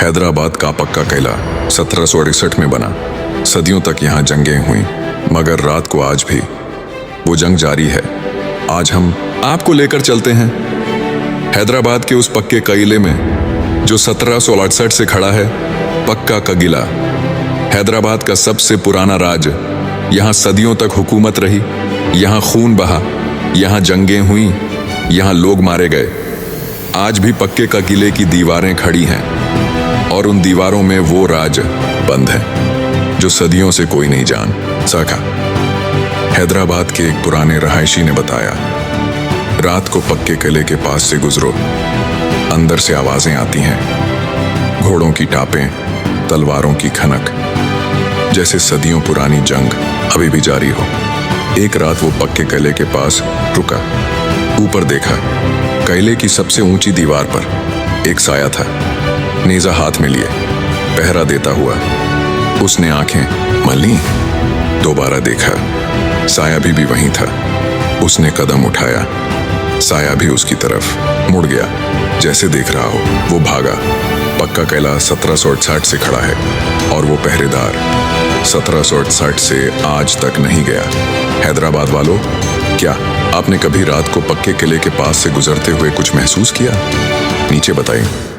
हैदराबाद का पक्का किला 1768 में बना। सदियों तक यहाँ जंगें हुई, मगर रात को आज भी वो जंग जारी है। आज हम आपको लेकर चलते हैं हैदराबाद के उस पक्के किले में जो 1768 से खड़ा है। पक्का का किला हैदराबाद का सबसे पुराना राज। यहाँ सदियों तक हुकूमत रही, यहाँ खून बहा, यहाँ जंगें हुई, यहाँ लोग मारे गए। आज भी पक्के का किले की दीवारें खड़ी हैं और उन दीवारों में वो राज बंद है जो सदियों से कोई नहीं जान सका। हैदराबाद के एक पुराने रहायशी ने बताया, रात को पक्के किले के पास से गुजरो, अंदर से आवाजें आती हैं, घोड़ों की टापें, तलवारों की खनक, जैसे सदियों पुरानी जंग अभी भी जारी हो। एक रात वो पक्के किले के पास रुका, ऊपर देखा। किले की सबसे ऊंची दीवार पर एक साया था, नेजा हाथ में लिए, पहरा देता हुआ। उसने आंखें मली, दोबारा देखा, साया भी वहीं था। उसने कदम उठाया, साया भी उसकी तरफ मुड़ गया, जैसे देख रहा हो। वो भागा। पक्का किला 1768 से खड़ा है और वो पहरेदार 1768 से आज तक नहीं गया। हैदराबाद वालों, क्या आपने कभी रात को पक्के किले के पास से गुजरते हुए कुछ महसूस किया? नीचे बताइए।